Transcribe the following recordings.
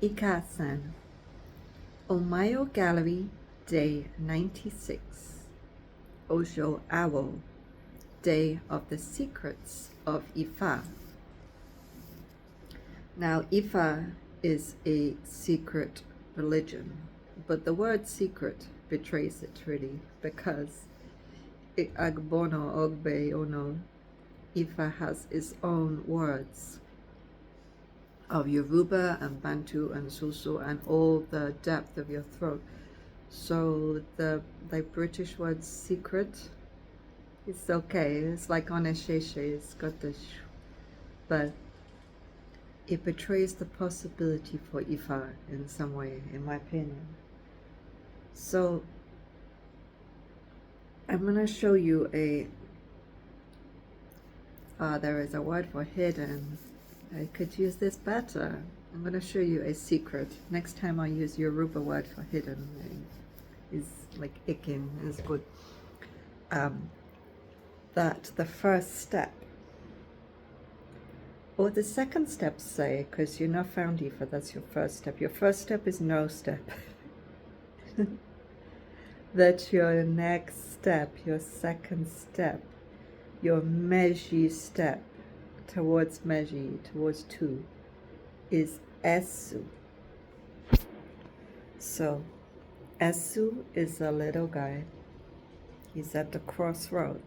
Ika-san, Omiyo Gallery, Day 96. Ojo Awo, Day of the Secrets of Ifa. Now, Ifa is a secret religion, but the word secret betrays it really, because Agbono Ogbe Ono, Ifa has its own words of Yoruba and Bantu and Susu and all the depth of your throat. So the British word secret, it's okay. It's like onesheshe, it's got the but it betrays the possibility for Ifa in some way, in my opinion. So I'm going to show you there is a word for hidden. I could use this better. I'm going to show you a secret. Next time I use Yoruba word for hidden. Is like ikin is good. That the first step, or the second step, say, because you're not found Ifa, that's your first step. Your first step is no step. That your next step, your second step, your meji step towards meji, towards two, is esu. So esu is a little guy. He's at the crossroad.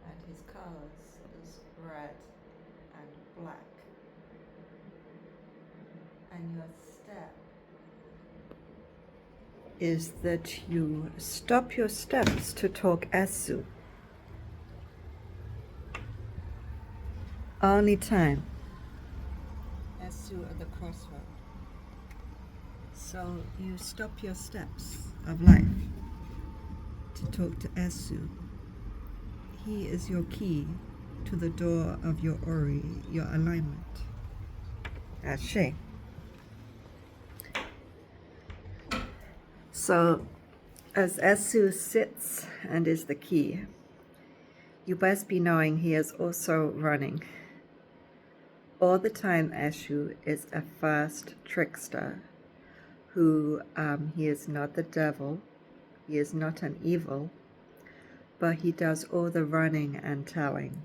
And his colors is red and black. And your step is that you stop your steps to talk esu. Only time. Esu at the crossroad. So you stop your steps of life to talk to Esu. He is your key to the door of your Ori, your alignment. Ashe. So as Esu sits and is the key, you best be knowing he is also running. All the time Eshu is a fast trickster who he is not the devil, he is not an evil, but he does all the running and telling.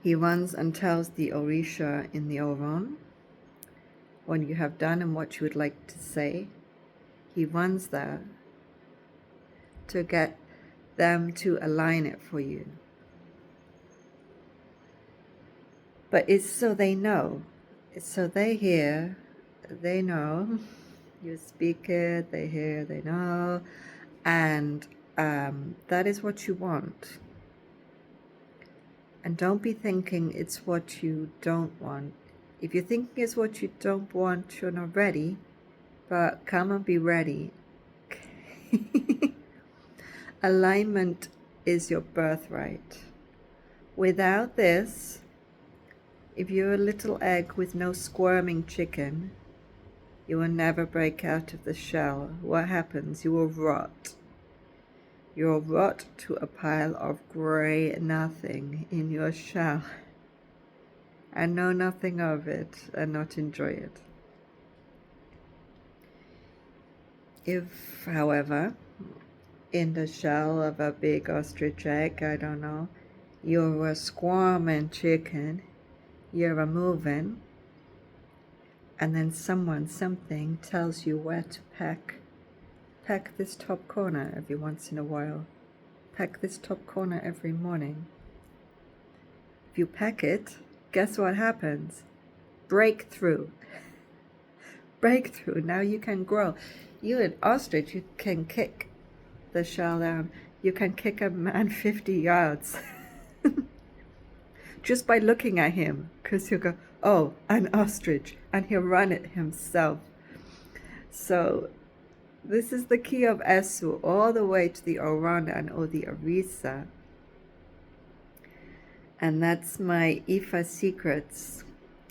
He runs and tells the Orisha in the Oron when you have done and what you would like to say. He runs there to get them to align it for you. But it's so they know, it's so they hear, they know, you speak it, they hear, they know, and that is what you want. And don't be thinking it's what you don't want. If you're thinking it's what you don't want, you're not ready, but come and be ready. Alignment is your birthright. Without this, if you're a little egg with no squirming chicken, you will never break out of the shell. What happens? You will rot. You will rot to a pile of grey nothing in your shell and know nothing of it and not enjoy it. If, however, in the shell of a big ostrich egg, I don't know, you're a squirming chicken, you're a moving, and then something tells you where to peck. Peck this top corner every once in a while. Peck this top corner every morning. If you peck it, guess what happens? Breakthrough. Breakthrough. Now you can grow. You an ostrich, you can kick the shell down. You can kick a man 50 yards. Just by looking at him, because he'll go, oh, an ostrich, and he'll run it himself. So this is the key of Esu, all the way to the Orandan or the Orisa. And that's my Ifa secrets.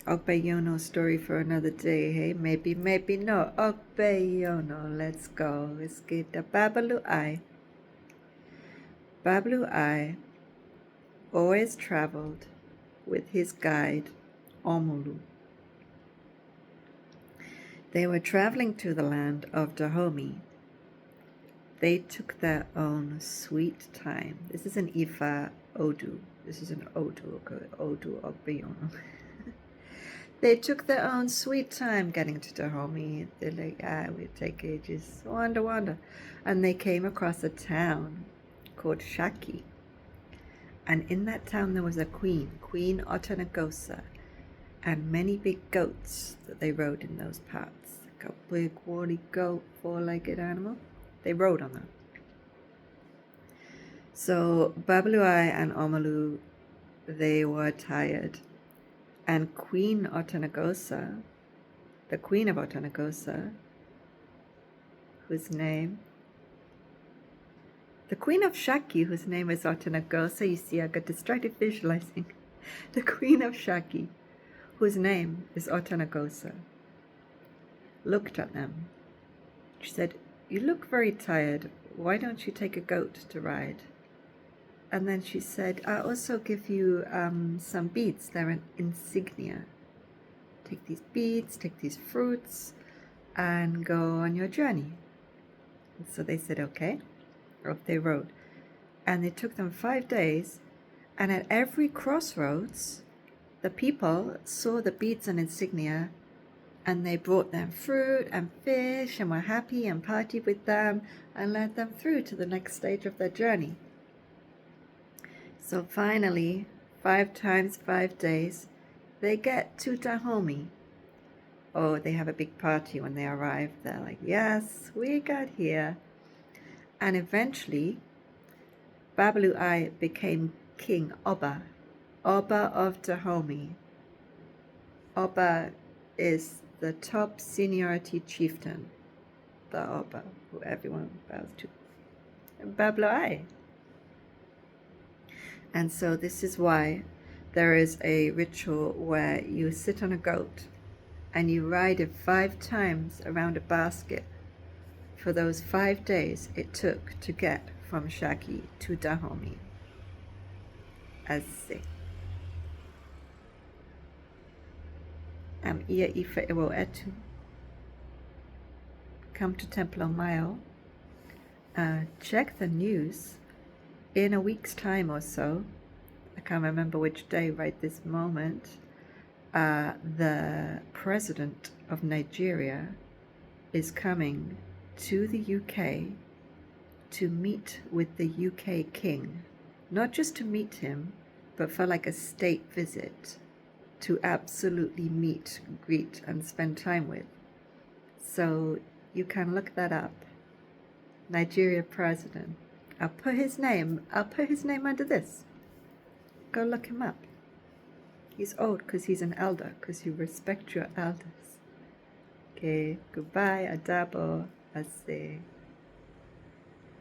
Okbeyono story for another day, hey? Maybe no. Okbeyono, let's go. Let's get the Babalu Ai. Babalu Ai always traveled with his guide, Omulu. They were traveling to the land of Dahomey. They took their own sweet time. This is an Ifa Odu. This is an Odu, okay? Odu Obion. They took their own sweet time getting to Dahomey. They're like, we take ages. Wonder, wonder. And they came across a town called Shaki. And in that town there was a queen, Queen Otanagosa, and many big goats that they rode in those parts. Like a big woolly goat, four-legged animal. They rode on them. So Babaluai and Omalu, they were tired. And Queen Otanagosa, the Queen of Otanagosa, the Queen of Shaki, whose name is Otanagosa, you see I got distracted visualizing. The Queen of Shaki, whose name is Otanagosa, looked at them. She said, "You look very tired. Why don't you take a goat to ride?" And then she said, "I'll also give you some beads. They're an insignia. Take these beads, take these fruits, and go on your journey." And so they said, okay. Off they rode. And it took them 5 days. And at every crossroads, the people saw the beads and insignia, and they brought them fruit and fish and were happy and partied with them and led them through to the next stage of their journey. So finally, 5 times 5 days, they get to Dahomey. Oh, they have a big party when they arrive. They're like, yes, we got here. And eventually, Babaluai became King Oba of Dahomey. Oba is the top seniority chieftain, the Oba, who everyone bows to. Babaluai. And so this is why there is a ritual where you sit on a goat and you ride it 5 times around a basket for those 5 days it took to get from Shaki to Dahomey. Ase. Am ia ifa ewo etu. Come to Temple Omiyo. Check the news. In a week's time or so, I can't remember which day right this moment, the president of Nigeria is coming to the UK to meet with the UK king. Not just to meet him, but for like a state visit to absolutely meet, greet, and spend time with. So you can look that up. Nigeria president. I'll put his name under this. Go look him up. He's old because he's an elder, because you respect your elders. Okay, goodbye, adabo, ase.